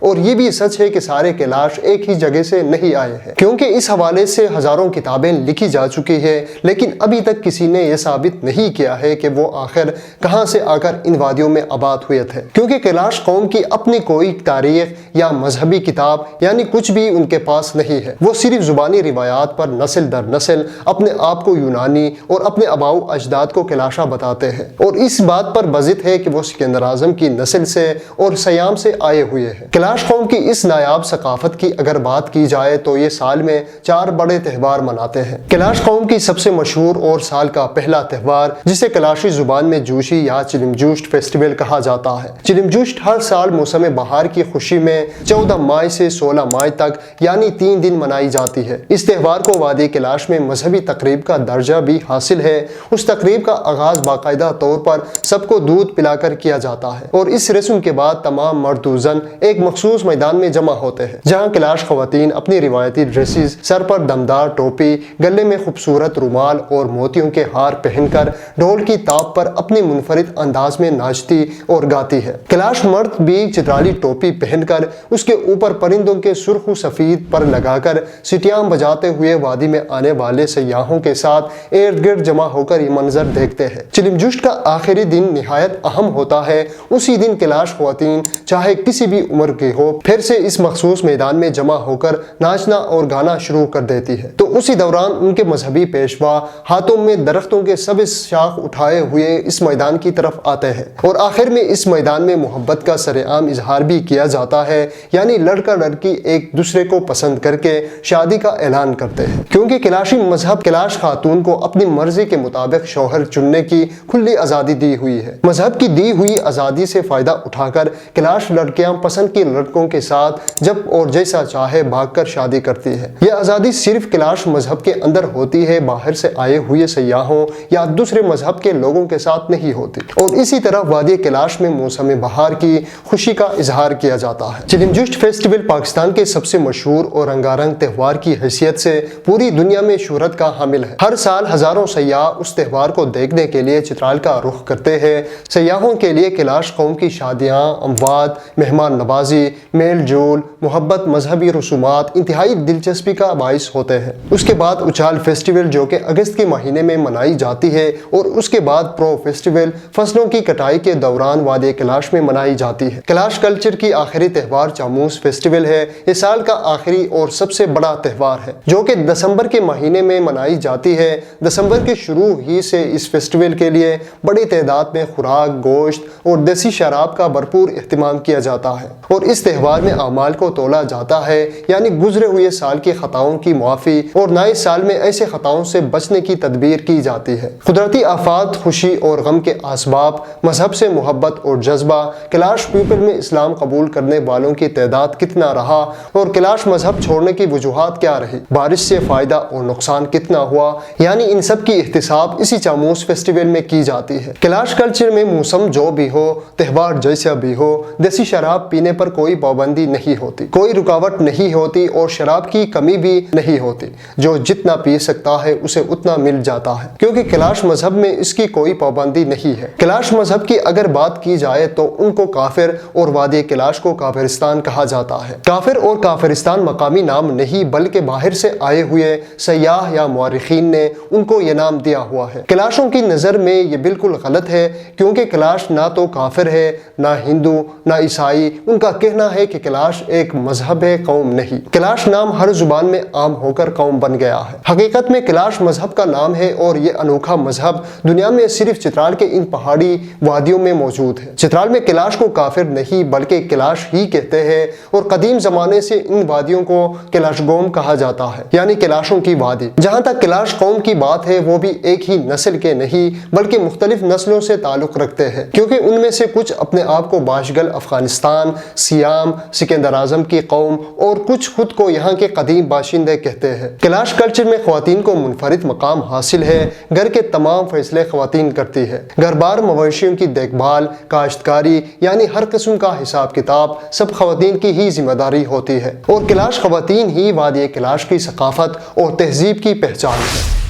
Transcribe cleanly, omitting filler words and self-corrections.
اور یہ بھی سچ ہے کہ سارے کیلاش ایک ہی جگہ سے نہیں آئے ہیں، کیونکہ اس حوالے سے ہزاروں کتابیں لکھی جا چکی ہے، لیکن ابھی تک کسی نے یہ ثابت نہیں کیا ہے کہ وہ آخر کہاں سے آ کر ان وادیوں میں آباد ہوئے تھے، کیونکہ کیلاش قوم کی اپنی کوئی تاریخ یا مذہبی کتاب یعنی کچھ بھی ان کے پاس نہیں ہے۔ وہ صرف زبانی روایات پر نسل در نسل اپنے آپ کو یونانی اور اپنے آباء و اجداد کو کلاشا بتاتے ہیں، اور اس بات پر بضد ہے کہ وہ سکندر اعظم کی نسل سے اور سیام سے آئے ہوئے ہیں۔ کیلاش قوم کی اس نایاب ثقافت کی اگر بات کی جائے تو یہ سال میں 4 بڑے تہوار مناتے ہیں۔ کیلاش قوم کی سب سے مشہور اور سال کا پہلا تہوار، جسے کلاشی زبان میں جوشی یا چلمجوشت فیسٹیول کہا جاتا ہے۔ چلمجوشت ہر سال موسم بہار کی خوشی میں 14 مئی سے 16 مئی تک یعنی 3 دن منائی جاتی ہے۔ اس تہوار کو وادی کیلاش میں مذہبی تقریب کا درجہ بھی حاصل ہے۔ اس تقریب کا آغاز باقاعدہ طور پر سب کو دودھ پلا کر کیا جاتا ہے، اور اس رسم کے بعد تمام مرد و زن ایک مخصوص میدان میں جمع ہوتے ہیں، جہاں کیلاش خواتین اپنی روایتی ڈریسز، سر پر دمدار ٹوپی، گلے میں خوبصورت رومال اور موتیوں کے ہار پہن کر ڈھول کی تاپ پر اپنی منفرد انداز میں ناچتی اور گاتی ہے۔ کیلاش مرد بھی چترالی ٹوپی پہن کر اس کے اوپر پرندوں کے سرخ و سفید پر لگا کر سیٹیاں بجاتے ہوئے وادی میں آنے والے سیاحوں کے ساتھ ارد گرد جمع ہو کر یہ منظر دیکھتے ہیں۔ چلمجوشت کا آخری دن نہایت اہم ہوتا ہے۔ اسی دن کیلاش خواتین چاہے کسی بھی عمر کی ہو پھر سے اس مخصوص میدان میں جمع ہو کر ناچنا اور گانا شروع کر دیتی ہے۔ تو اسی دوران ان کے مذہبی پیشوا ہاتھوں میں درختوں کے سبز شاخ اٹھائے ہوئے اس میدان کی طرف آتے ہیں، اور آخر میں اس میدان میں محبت کا سرعام اظہار بھی کیا جاتا ہے، یعنی لڑکا لڑکی ایک دوسرے کو پسند کر کے شادی کا اعلان کرتے ہیں، کیونکہ کیلاشی مذہب کیلاش خاتون کو اپنی مرضی کے مطابق شوہر چننے کی کھلی آزادی دی ہوئی ہے۔ مذہب کی دی ہوئی آزادی سے فائدہ اٹھا کر کیلاش لڑکیاں پسند کی لڑکوں کے ساتھ جب اور جیسا چاہے بھاگ کر شادی کرتی ہے۔ یہ آزادی صرف کیلاش مذہب کے اندر ہوتی ہے، باہر سے آئے ہوئے سیاحوں یا دوسرے مذہب کے لوگوں کے ساتھ نہیں ہوتی۔ اور اسی طرح وادی کیلاش میں موسم بہار کی خوشی کا اظہار کیا جاتا ہے۔ چلمجوشت فیسٹیول پاکستان کے سب سے مشہور اور رنگارنگ تہوار کی حیثیت سے پوری دنیا میں شہرت کا حامل ہے۔ ہر سال ہزاروں سیاح اس تہوار کو دیکھنے کے لیے چترال کا رخ کرتے ہیں۔ سیاحوں کے لیے کیلاش قوم کی شادیاں، اموات، مہمان نوازی، میل جول، محبت، مذہبی رسومات انتہائی دلچسپی کا باعث ہوتے ہیں۔ اس کے بعد اچال فیسٹیول جو کہ اگست کے مہینے میں منائی جاتی ہے، اور اس کے بعد پرو فیسٹیول فصلوں کی کٹائی کے دوران وادی کیلاش میں منائی جاتی ہے۔ کیلاش کلچر کی آخری تہوار چاموس فیسٹیول ہے۔ یہ سال کا آخری اور سب سے بڑا تہوار ہے، جو کہ دسمبر کے مہینے میں منائی جاتی ہے۔ دسمبر کے شروع ہی سے اس فیسٹیول کے لیے بڑی تعداد میں خوراک، گوشت اور دیسی شراب کا بھرپور اہتمام کیا جاتا ہے، اور اس تہوار میں اعمال کو تولا جاتا ہے، یعنی گزرے ہوئے سال کی خطاؤں کی معافی اور نئے سال میں ایسے خطاؤں سے بچنے کی تدبیر کی جاتی ہے۔ قدرتی آفات، خوشی اور غم کے اسباب، مذہب سے محبت اور جذبہ، کیلاش پیپل میں اسلام قبول کرنے والوں کی تعداد کتنا رہا اور کیلاش مذہب چھوڑنے کی وجوہات کیا رہی، بارش سے فائدہ اور نقصان کتنا ہوا، یعنی ان سب کی احتساب اسی چاموس فیسٹیول میں کی جاتی ہے۔ کیلاش کلچر میں موسم جو بھی ہو، تہوار جیسا بھی ہو، دیسی شراب پینے پر کوئی پابندی نہیں ہوتی، کوئی رکاوٹ نہیں ہوتی، اور شراب کی کمی بھی نہیں ہوتی۔ جو جتنا پی سکتا ہے اسے اتنا مل جاتا ہے، کیونکہ کیلاش مذہب میں اس کی کوئی پابندی نہیں ہے۔ کیلاش مذہب کی اگر بات کی جائے تو ان کو کافر اور وادی کیلاش کو کافرستان کہا جاتا ہے۔ کافر اور کافرستان مقامی نام نہیں بلکہ باہر سے آئے ہوئے سیاح یا مورخین نے ان کو یہ نام دیا ہوا ہے۔ کیلاشوں کی نظر میں یہ بالکل غلط ہے، کیونکہ کیلاش نہ تو کافر ہے، نہ ہندو، نہ عیسائی۔ ان کا کہنا ہے کہ کیلاش ایک مذہب ہے، قوم نہیں۔ کیلاش نام ہر زبان میں عام ہو کر قوم بن گیا ہے۔ حقیقت میں کیلاش مذہب کا نام ہے، اور یہ انوکھا مذہب دنیا میں صرف چترال کے ان پہاڑی وادیوں میں موجود ہے۔ چترال میں کیلاش کو کافر نہیں بلکہ کیلاش ہی کہتے ہیں، اور قدیم زمانے سے ان وادیوں کو کیلاش گوم کہا جاتا ہے، یعنی کیلاشوں کی وادی۔ جہاں تک کیلاش قوم کی بات ہے، وہ بھی ایک ہی نسل کے نہیں بلکہ مختلف نسلوں سے تعلق رکھتے ہیں، کیونکہ ان میں سے کچھ اپنے آپ کو باشگل افغانستان، سیام، سکندر اعظم کی قوم، اور کچھ خود کو یہاں کے قدیم باشندے کہتے ہیں۔ کیلاش کلچر میں خواتین کو منفرد مقام حاصل ہے۔ گھر کے تمام فیصلے خواتین کرتی ہے۔ گھر بار، مویشیوں کی دیکھ بھال، کاشتکاری، یعنی ہر قسم کا حساب کتاب سب خواتین کی ہی ذمہ داری ہوتی ہے، اور کیلاش خواتین ہی وادی کیلاش کی ثقافت اور تہذیب کی پہچان ہے۔